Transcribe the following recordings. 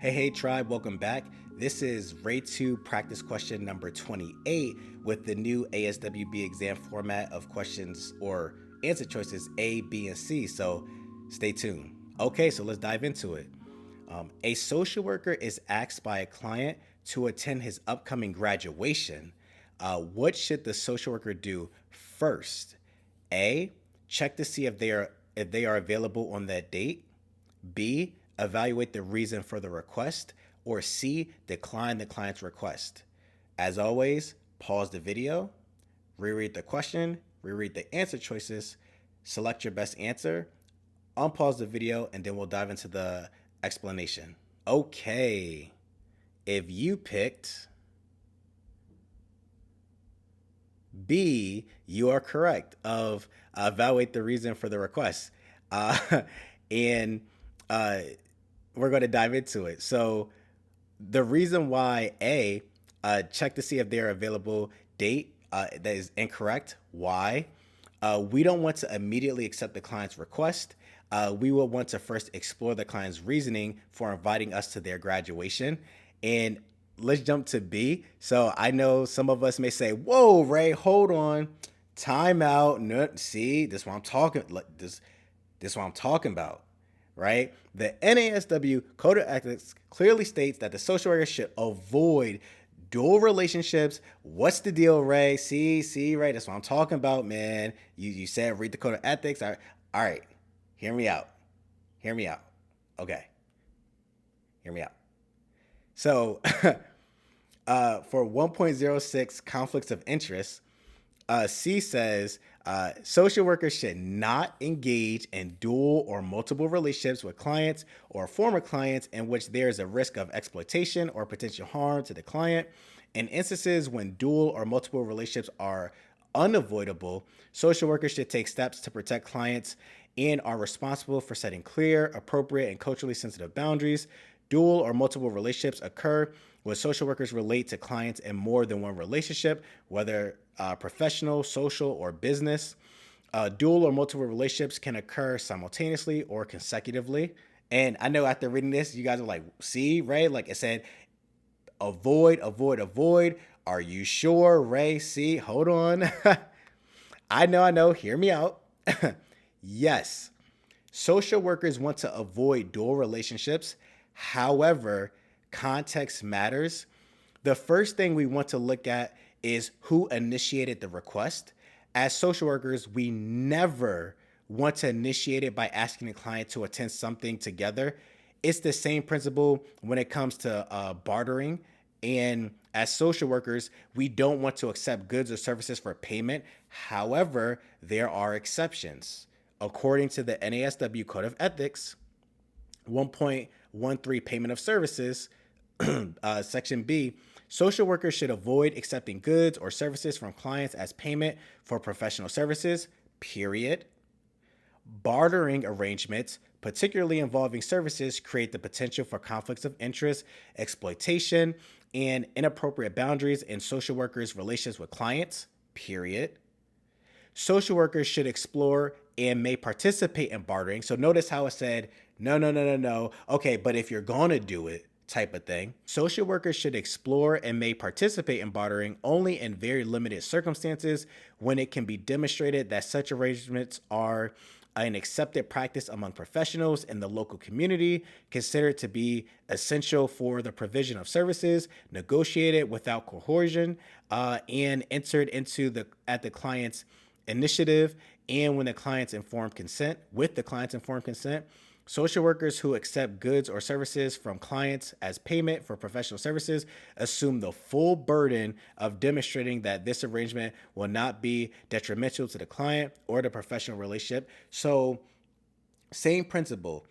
Hey tribe, welcome back. This is RayTube practice question number 28 with the new ASWB exam format of questions or answer choices A, B, and C. So stay tuned. Okay, so let's dive into it. A social worker is asked by a client to attend his upcoming graduation. What should the social worker do first? A, check to see if they are available on that date. B, evaluate the reason for the request, or C, decline the client's request. As always, pause the video, reread the question, reread the answer choices, select your best answer, unpause the video, and then we'll dive into the explanation. Okay, if you picked B, you are correct of evaluate the reason for the request. And we're going to dive into it. So the reason why A, check to see if they're available date, that is incorrect. Why? We don't want to immediately accept the client's request. We will want to first explore the client's reasoning for inviting us to their graduation. And let's jump to B. So I know some of us may say, whoa, Ray, hold on. Time out. No, see, this is what I'm talking. This is what I'm talking about. Right? The NASW Code of Ethics clearly states that the social worker should avoid dual relationships. What's the deal, Ray? See, Ray, that's what I'm talking about, man. You said read the Code of Ethics. All right. Hear me out. Okay. Hear me out. So for 1.06 conflicts of interest, C says social workers should not engage in dual or multiple relationships with clients or former clients in which there is a risk of exploitation or potential harm to the client. In instances when dual or multiple relationships are unavoidable, social workers should take steps to protect clients and are responsible for setting clear, appropriate, and culturally sensitive boundaries. Dual or multiple relationships occur when social workers relate to clients in more than one relationship, whether professional, social, or business. Dual or multiple relationships can occur simultaneously or consecutively. And I know after reading this, you guys are like, see, Ray, like it said, avoid. Are you sure, Ray? See, hold on. I know. Hear me out. Yes, social workers want to avoid dual relationships. However, context matters. The first thing we want to look at is who initiated the request. As social workers, we never want to initiate it by asking the client to attend something together. It's the same principle when it comes to bartering. And as social workers, we don't want to accept goods or services for payment. However, there are exceptions. According to the NASW Code of Ethics, 1.13 Payment of Services, Section B, social workers should avoid accepting goods or services from clients as payment for professional services, period. Bartering arrangements, particularly involving services, create the potential for conflicts of interest, exploitation, and inappropriate boundaries in social workers' relations with clients, period. Social workers should explore and may participate in bartering. So notice how it said, no. Okay, but if you're going to do it, type of thing. Social workers should explore and may participate in bartering only in very limited circumstances when it can be demonstrated that such arrangements are an accepted practice among professionals in the local community, considered to be essential for the provision of services, negotiated without coercion, and entered into at the client's initiative and when the client's informed consent, with the client's informed consent. Social workers who accept goods or services from clients as payment for professional services assume the full burden of demonstrating that this arrangement will not be detrimental to the client or the professional relationship. So, same principle.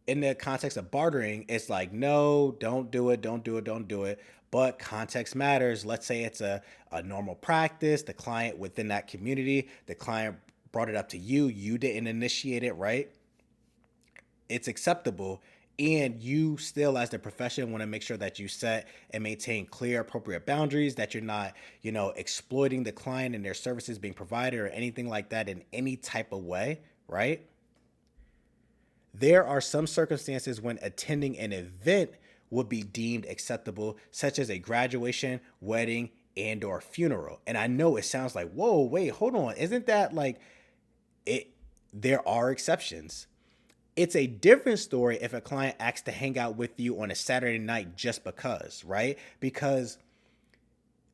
In the context of bartering, it's like, no, don't do it. But context matters. Let's say it's a normal practice, the client within that community, the client brought it up to you, you didn't initiate it, right? It's acceptable, and you still as the profession want to make sure that you set and maintain clear appropriate boundaries, that you're not exploiting the client and their services being provided or anything like that in any type of way, right? There are some circumstances when attending an event would be deemed acceptable, such as a graduation, wedding, and or funeral. And I know it sounds like, whoa, wait, hold on. Isn't that like it? There are exceptions. It's a different story if a client asks to hang out with you on a Saturday night just because, right? Because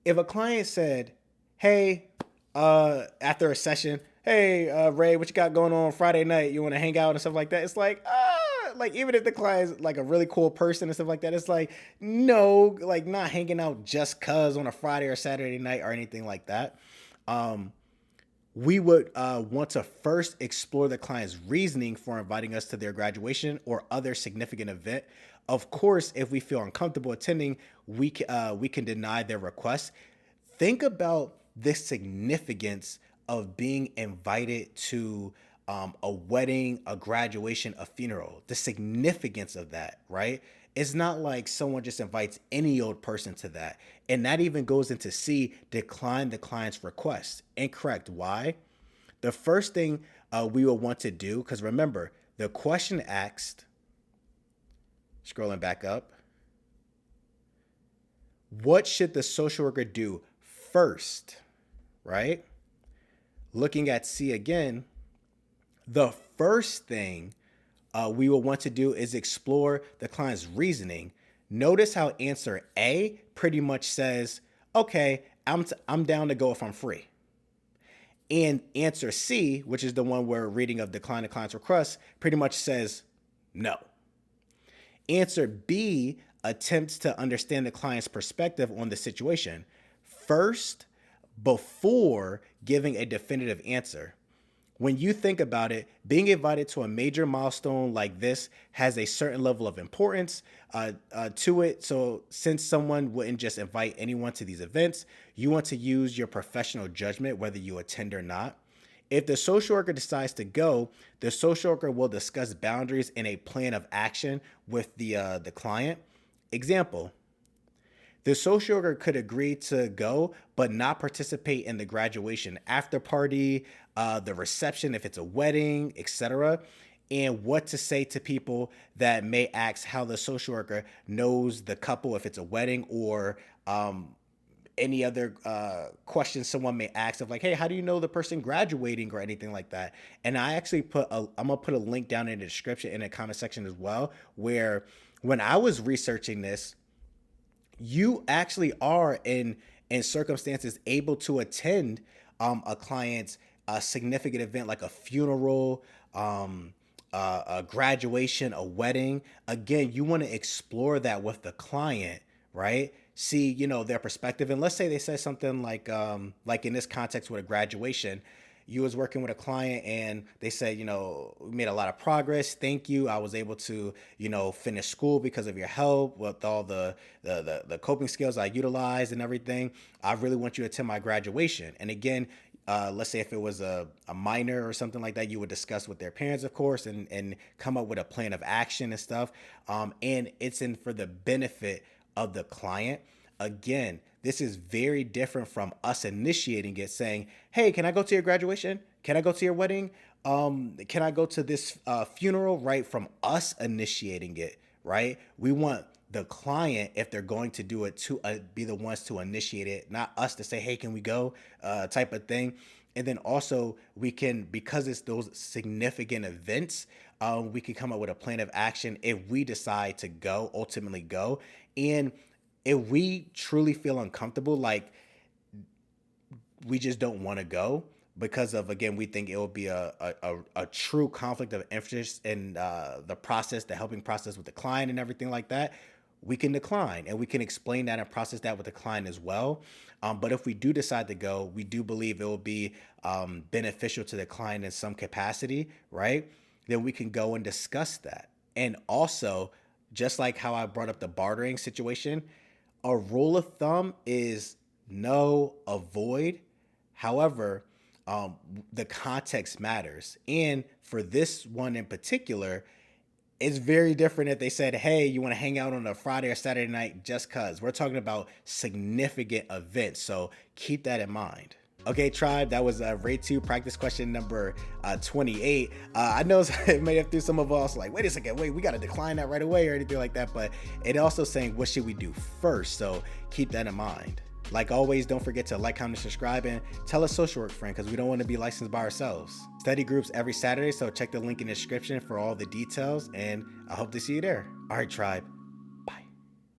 if a client said, hey, after a session, hey, Ray, what you got going on Friday night? You want to hang out and stuff like that? It's like even if the client's like a really cool person and stuff like that, it's like, no, like not hanging out just cause on a Friday or Saturday night or anything like that. We would want to first explore the client's reasoning for inviting us to their graduation or other significant event. Of course, if we feel uncomfortable attending, we can deny their request. Think about the significance of being invited to a wedding, a graduation, a funeral. The significance of that, right? It's not like someone just invites any old person to that. And that even goes into C, decline the client's request. Incorrect. Why? The first thing we will want to do, because remember, the question asked, scrolling back up, what should the social worker do first, right? Looking at C again, the first thing we will want to do is explore the client's reasoning. Notice how answer A pretty much says, okay, I'm down to go if I'm free. And answer C, which is the one we're reading of decline the client's request, pretty much says no. Answer B attempts to understand the client's perspective on the situation first before giving a definitive answer. When you think about it, being invited to a major milestone like this has a certain level of importance to it. So since someone wouldn't just invite anyone to these events, you want to use your professional judgment whether you attend or not. If the social worker decides to go, the social worker will discuss boundaries and a plan of action with the client. Example, the social worker could agree to go, but not participate in the graduation after party, the reception if it's a wedding, etc., and what to say to people that may ask how the social worker knows the couple if it's a wedding, or any other questions someone may ask of like, hey, how do you know the person graduating or anything like that? And I actually I'm gonna put a link down in the description in the comment section as well, where when I was researching this, you actually are in circumstances able to attend a client's significant event like a funeral, a graduation, a wedding. Again, you want to explore that with the client, right? See, their perspective. And let's say they say something like in this context with a graduation, you was working with a client and they said, we made a lot of progress. Thank you. I was able to, finish school because of your help with all the coping skills I utilized and everything. I really want you to attend my graduation. And again, let's say if it was a minor or something like that, you would discuss with their parents, of course, and come up with a plan of action and stuff. And it's in for the benefit of the client. Again, this is very different from us initiating it, saying, hey, can I go to your graduation? Can I go to your wedding? Can I go to this funeral? Right? From us initiating it, right? We want the client, if they're going to do it, to be the ones to initiate it, not us to say, hey, can we go, type of thing. And then also we can, because it's those significant events, we can come up with a plan of action if we decide to go, ultimately go. And if we truly feel uncomfortable, like we just don't want to go because of, again, we think it will be a true conflict of interest in the process, the helping process with the client and everything like that, we can decline, and we can explain that and process that with the client as well. But if we do decide to go, we do believe it will be beneficial to the client in some capacity, right? Then we can go and discuss that. And also, just like how I brought up the bartering situation, a rule of thumb is no, avoid. However, the context matters. And for this one in particular, it's very different if they said, hey, you want to hang out on a Friday or Saturday night just because. We're talking about significant events. So keep that in mind. Okay, tribe, that was RayTube practice question number 28. I know it may have threw some of us like, wait a second, we got to decline that right away or anything like that, but it also saying what should we do first, so keep that in mind. Like always, don't forget to like, comment, subscribe, and tell a social work friend because we don't want to be licensed by ourselves. Study groups every Saturday, so check the link in the description for all the details, and I hope to see you there. All right, tribe,